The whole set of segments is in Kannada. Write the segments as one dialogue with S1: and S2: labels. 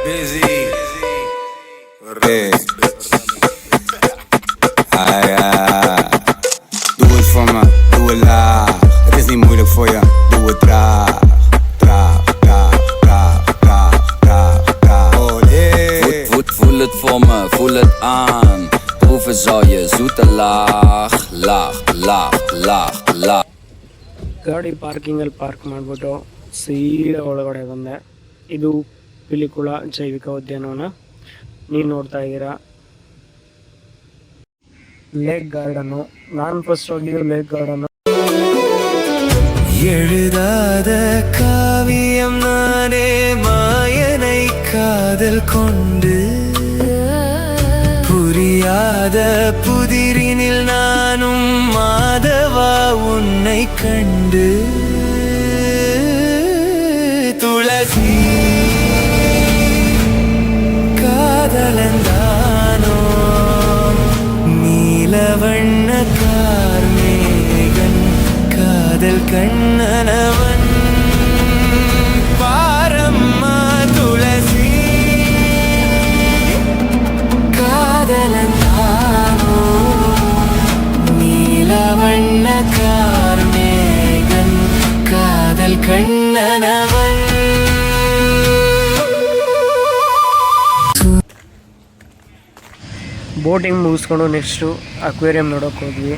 S1: busy.
S2: Hey. Doe het voor me, doe het laag. Het is niet moeilijk voor je, doe het traag. Traag, traag, traag, traag, traag, traag.
S3: Voel het voor me, voel het aan. Proeven zal je zoete laag, laag, laag, laag, laag.
S4: ಗಾಡಿ ಪಾರ್ಕಿಂಗಲ್ಲಿ ಪಾರ್ಕ್ ಮಾಡಿಬಿಟ್ಟು ಸೀದಾ ಒಳಗಡೆ ಬಂದೆ. ಇದು ಪಿಲಿಕುಳ ಜೈವಿಕ ಉದ್ಯಾನವನ. ನೀವು ನೋಡ್ತಾ ಇದ್ದೀರಾ ಲೇಕ್ ಗಾರ್ಡನ್ನು. ನಾನು ಫಸ್ಟ್ ಹೋಗಿದ್ದು ಲೇಕ್ ಗಾರ್ಡನ್ನು.
S1: எழுதாத காவியம் நானே மாயனை காதல் கொண்டு புரியாத புதிரினில் நானும் மாதவா உன்னை கண்டு துளசி காதலந்தானோ நீலவண்ண கார்மேகன் காதல் கண்ணனவன் பாரம்மா துளசி காதலந்தானோ நீலவண்ண கார்மேகன் காதல் கண்ணனவன்.
S4: ಬೋಟಿಂಗ್ ಮುಗಿಸ್ಕೊಂಡು ನೆಕ್ಸ್ಟು ಅಕ್ವೇರಿಯಂ ನೋಡೋಕೆ ಹೋದ್ವಿ.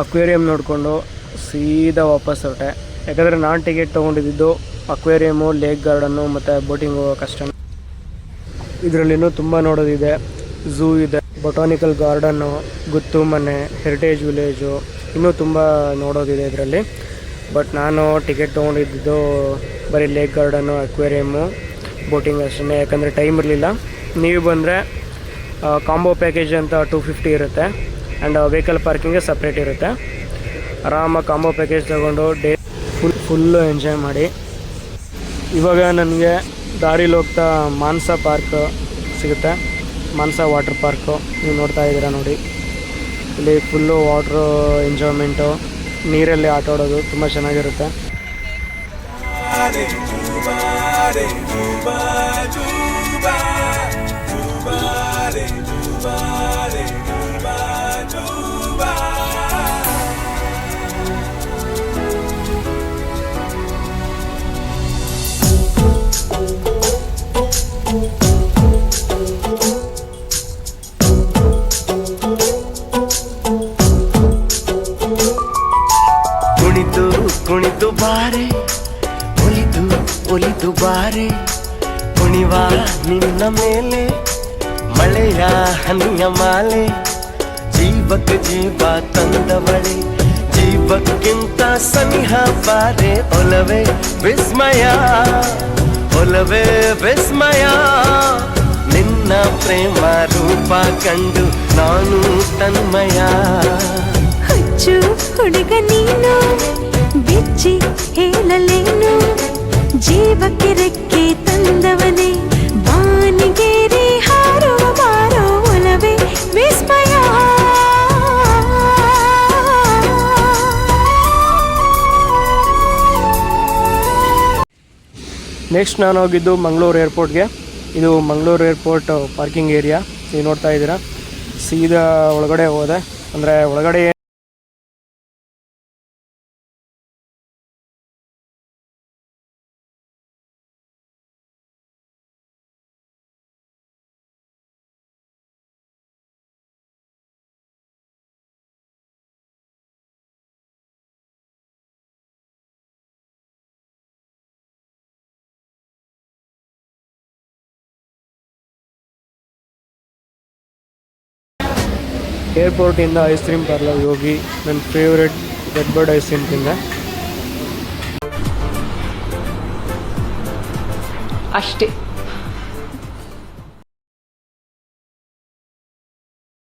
S4: ಅಕ್ವೇರಿಯಂ ನೋಡಿಕೊಂಡು ಸೀದಾ ವಾಪಸ್ ಹೊರಟೆ. ಯಾಕಂದರೆ ನಾನು ಟಿಕೆಟ್ ತೊಗೊಂಡಿದ್ದು ಅಕ್ವೇರಿಯಮು, ಲೇಕ್ ಗಾರ್ಡನ್ನು ಮತ್ತು ಬೋಟಿಂಗ್ ಹೋಗೋಕ್ಕಷ್ಟೇ. ಇದರಲ್ಲಿನೂ ತುಂಬ ನೋಡೋದಿದೆ. ಝೂ ಇದೆ, ಬೊಟಾನಿಕಲ್ ಗಾರ್ಡನ್ನು, ಗುತ್ತು ಮನೆ, ಹೆರಿಟೇಜ್ ವಿಲೇಜು, ಇನ್ನೂ ತುಂಬ ನೋಡೋದಿದೆ ಇದರಲ್ಲಿ. ಬಟ್ ನಾನು ಟಿಕೆಟ್ ತೊಗೊಂಡಿದ್ದು ಬರೀ ಲೇಕ್ ಗಾರ್ಡನ್ನು, ಅಕ್ವೇರಿಯಮ್ಮು, ಬೋಟಿಂಗ್ ಅಷ್ಟೇ. ಯಾಕಂದರೆ ಟೈಮ್ ಇರಲಿಲ್ಲ. ನೀವು ಬಂದರೆ ಕಾಂಬೋ ಪ್ಯಾಕೇಜ್ ಅಂತ 250 ಇರುತ್ತೆ. ಆ್ಯಂಡ್ ವೆಹಿಕಲ್ ಪಾರ್ಕಿಂಗ್ಗೆ ಸಪ್ರೇಟ್ ಇರುತ್ತೆ. ಆರಾಮಾಗಿ ಕಾಂಬೋ ಪ್ಯಾಕೇಜ್ ತೊಗೊಂಡು ಫುಲ್ಲು ಎಂಜಾಯ್ ಮಾಡಿ. ಇವಾಗ ನನಗೆ ದಾರಿಲಿ ಹೋಗ್ತಾ ಮಾನಸ ಪಾರ್ಕ್ ಸಿಗುತ್ತೆ, ಮಾನಸ ವಾಟರ್ ಪಾರ್ಕು. ನೀವು ನೋಡ್ತಾ ಇದ್ದೀರಾ ನೋಡಿ, ಇಲ್ಲಿ ಫುಲ್ಲು ವಾಟ್ರು ಎಂಜಾಯ್ಮೆಂಟು, ನೀರಲ್ಲಿ ಆಟ ಆಡೋದು ತುಂಬ ಚೆನ್ನಾಗಿರುತ್ತೆ.
S1: ಕುಣಿದು ಬಾರೆ, ಒಲಿದು ಒಲಿದು ಬಾರೆ, ಕುಣಿವ ನಿನ್ನ ಮೇಲೆ ಮಳೆಯ ಹನಿಯ ಮಾಲೆ. ಜೀವಕ್ಕೆ ಜೀವ ತಂದವಳೆ, ಜೀವಕ್ಕಿಂತ ಸನಿಹ ಬಾರೆ. ಒಲವೇ ವಿಸ್ಮಯ, ಒಲವೇ ವಿಸ್ಮಯ, ನಿನ್ನ ಪ್ರೇಮ ರೂಪ ಕಂಡು ನಾನು ತನ್ಮಯ.
S5: ಹುಚ್ಚು ಹುಡುಗ ನೀನು, ಬಿಚ್ಚಿ ಹೇಳಲೇನು, ಜೀವಕ್ಕೆ ರೆಕ್ಕೆ ತಂದವನೇ, ಬಾನಿಗೇರಿ ಹಾರುವ ಮಾರೋ. ಒಲವೇ ವಿಸ್ಮಯ.
S4: ನೆಕ್ಸ್ಟ್ ನಾನು ಹೋಗಿದ್ದು ಮಂಗಳೂರು ಏರ್ಪೋರ್ಟ್ಗೆ. ಇದು ಮಂಗಳೂರು ಏರ್ಪೋರ್ಟ್ ಪಾರ್ಕಿಂಗ್ ಏರಿಯಾ. ನೀವು ನೋಡ್ತಾ ಇದ್ದೀರಾ, ಸೀದಾ ಒಳಗಡೆ ಹೋದೆ. ಅಂದರೆ ಒಳಗಡೆ ಏರ್ಪೋರ್ಟಿಂದ ಐಸ್ ಕ್ರೀಮ್ ಪಾರ್ಲರ್ಗೆ ಹೋಗಿ ನನ್ನ favourite red bird ice cream ತಿಂದೆ.
S6: ಅಷ್ಟೇ.